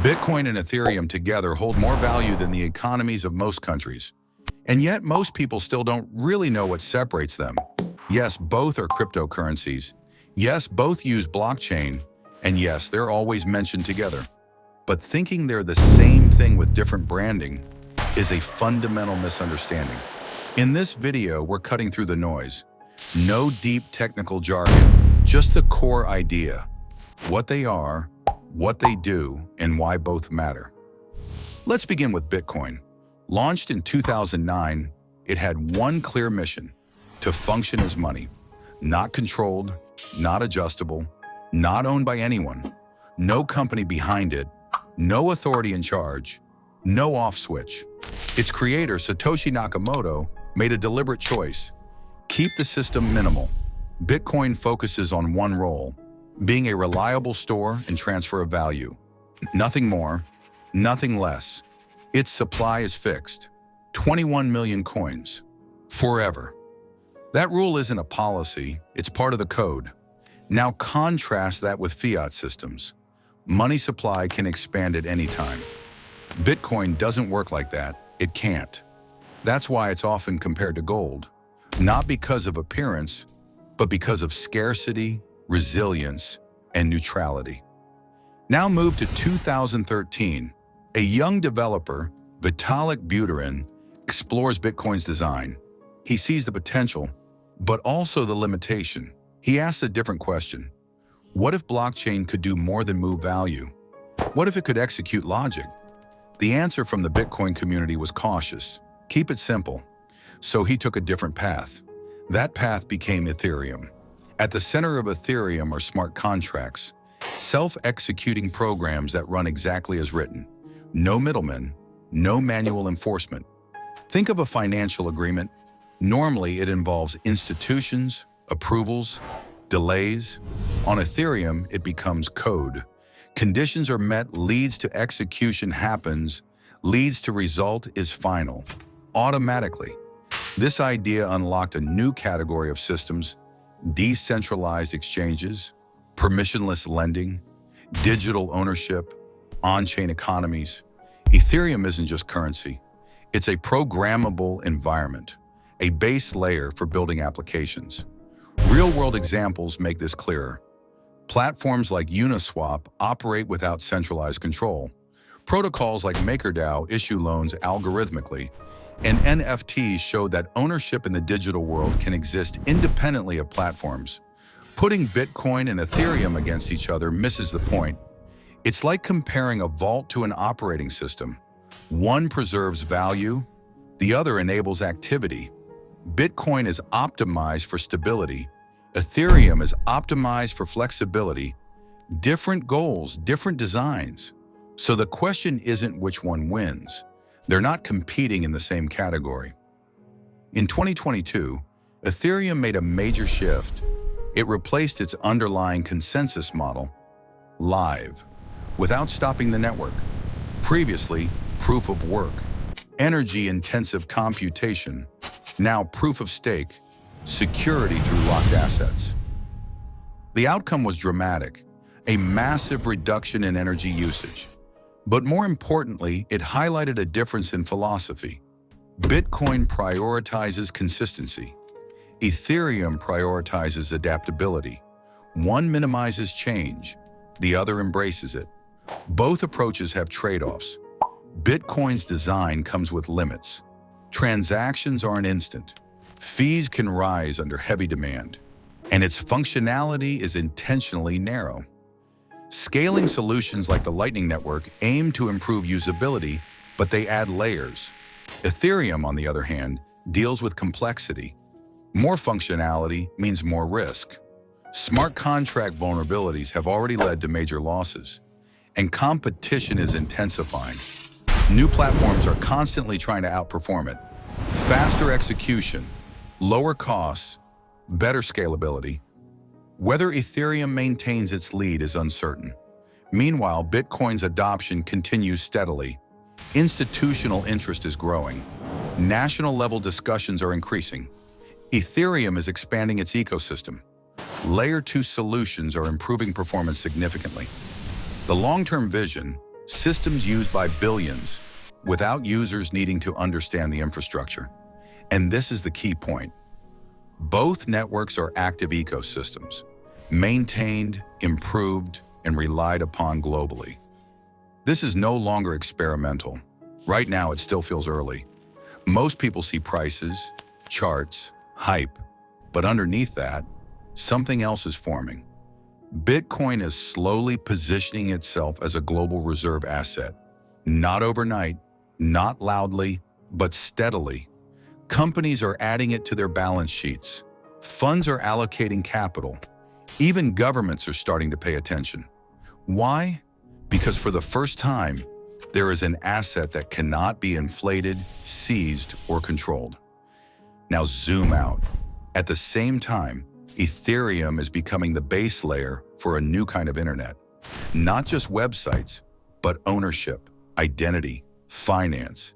Bitcoin and Ethereum together hold more value than the economies of most countries. And yet most people still don't really know what separates them. Yes, both are cryptocurrencies. Yes, both use blockchain. And yes, they're always mentioned together. But thinking they're the same thing with different branding is a fundamental misunderstanding. In this video, we're cutting through the noise. No deep technical jargon, just the core idea. What they are, what they do, and why both matter. Let's begin with Bitcoin. Launched in 2009, it had one clear mission: to function as money. Not controlled, not adjustable, not owned by anyone. No company behind it, no authority in charge, no off switch. Its creator, Satoshi Nakamoto, made a deliberate choice: keep the system minimal. Bitcoin focuses on one role: being a reliable store and transfer of value. Nothing more, nothing less. Its supply is fixed. 21 million coins. Forever. That rule isn't a policy, it's part of the code. Now contrast that with fiat systems. Money supply can expand at any time. Bitcoin doesn't work like that. It can't. That's why it's often compared to gold. Not because of appearance, but because of scarcity, resilience, and neutrality. Now move to 2013. A young developer, Vitalik Buterin, explores Bitcoin's design. He sees the potential, but also the limitation. He asks a different question. What if blockchain could do more than move value? What if it could execute logic? The answer from the Bitcoin community was cautious. Keep it simple. So he took a different path. That path became Ethereum. At the center of Ethereum are smart contracts, self-executing programs that run exactly as written. No middlemen, no manual enforcement. Think of a financial agreement. Normally, it involves institutions, approvals, delays. On Ethereum, it becomes code. Conditions are met, leads to execution happens, leads to result is final, automatically. This idea unlocked a new category of systems: decentralized exchanges, permissionless lending, digital ownership, on-chain economies. Ethereum isn't just currency. It's a programmable environment, a base layer for building applications. Real-world examples make this clearer. Platforms like Uniswap operate without centralized control. Protocols like MakerDAO issue loans algorithmically, and NFTs show that ownership in the digital world can exist independently of platforms. Putting Bitcoin and Ethereum against each other misses the point. It's like comparing a vault to an operating system. One preserves value, the other enables activity. Bitcoin is optimized for stability. Ethereum is optimized for flexibility. Different goals, different designs. So the question isn't which one wins. They're not competing in the same category. In 2022, Ethereum made a major shift. It replaced its underlying consensus model, live, without stopping the network. Previously, proof of work, energy-intensive computation, now proof of stake, security through locked assets. The outcome was dramatic, a massive reduction in energy usage. But more importantly, it highlighted a difference in philosophy. Bitcoin prioritizes consistency. Ethereum prioritizes adaptability. One minimizes change, the other embraces it. Both approaches have trade-offs. Bitcoin's design comes with limits. Transactions aren't instant. Fees can rise under heavy demand, and its functionality is intentionally narrow. Scaling solutions like the Lightning Network aim to improve usability, but they add layers. Ethereum, on the other hand, deals with complexity. More functionality means more risk. Smart contract vulnerabilities have already led to major losses, and competition is intensifying. New platforms are constantly trying to outperform it. Faster execution, lower costs, better scalability. Whether Ethereum maintains its lead is uncertain. Meanwhile, Bitcoin's adoption continues steadily. Institutional interest is growing. National-level discussions are increasing. Ethereum is expanding its ecosystem. Layer 2 solutions are improving performance significantly. The long-term vision, Systems used by billions, without users needing to understand the infrastructure. And this is the key point. Both networks are active ecosystems, maintained, improved, and relied upon globally. This is no longer experimental. Right now, it still feels early. Most people see prices, charts, hype, but underneath that, something else is forming. Bitcoin is slowly positioning itself as a global reserve asset. Not overnight, not loudly, but steadily. Companies are adding it to their balance sheets. Funds are allocating capital. Even governments are starting to pay attention. Why? Because for the first time, there is an asset that cannot be inflated, seized, or controlled. Now zoom out. At the same time, Ethereum is becoming the base layer for a new kind of internet. Not just websites, but ownership, identity, finance.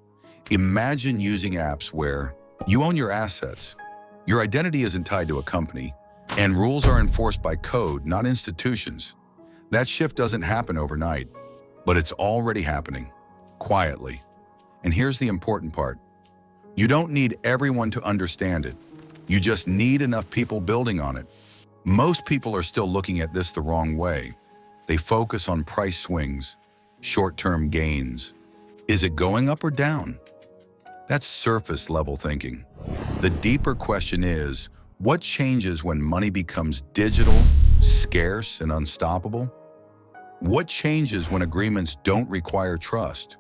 Imagine using apps where you own your assets. Your identity isn't tied to a company, and rules are enforced by code, not institutions. That shift doesn't happen overnight, but it's already happening, quietly. And here's the important part. You don't need everyone to understand it. You just need enough people building on it. Most people are still looking at this the wrong way. They focus on price swings, short-term gains. Is it going up or down? That's surface level thinking. The deeper question is, what changes when money becomes digital, scarce, and unstoppable? What changes when agreements don't require trust?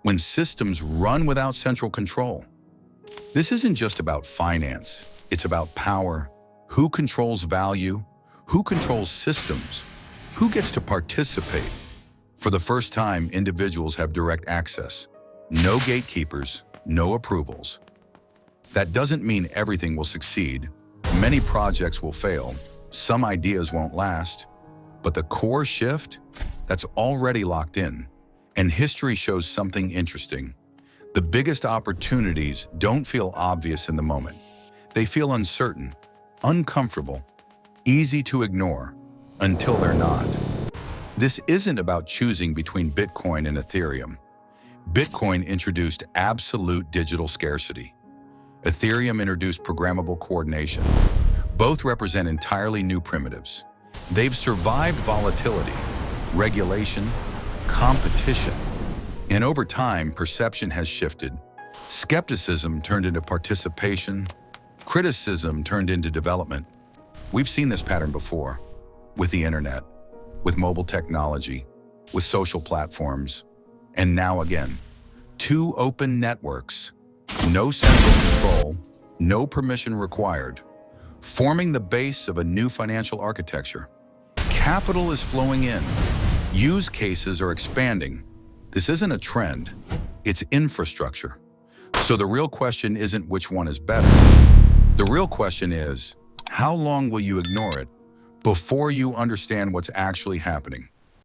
When systems run without central control? This isn't just about finance. It's about power. Who controls value? Who controls systems? Who gets to participate? For the first time, individuals have direct access. No gatekeepers, no approvals. That doesn't mean everything will succeed. Many projects will fail. Some ideas won't last. But the core shift, that's already locked in. And history shows something interesting. The biggest opportunities don't feel obvious in the moment. They feel uncertain, uncomfortable, easy to ignore, until they're not. This isn't about choosing between Bitcoin and Ethereum. Bitcoin introduced absolute digital scarcity. Ethereum introduced programmable coordination. Both represent entirely new primitives. They've survived volatility, regulation, competition. And over time, perception has shifted. Skepticism turned into participation. Criticism turned into development. We've seen this pattern before, with the internet, with mobile technology, with social platforms, and now again, two open networks, no central control, no permission required, forming the base of a new financial architecture. Capital is flowing in. Use cases are expanding. This isn't a trend, it's infrastructure. So the real question isn't which one is better. The real question is, how long will you ignore it before you understand what's actually happening?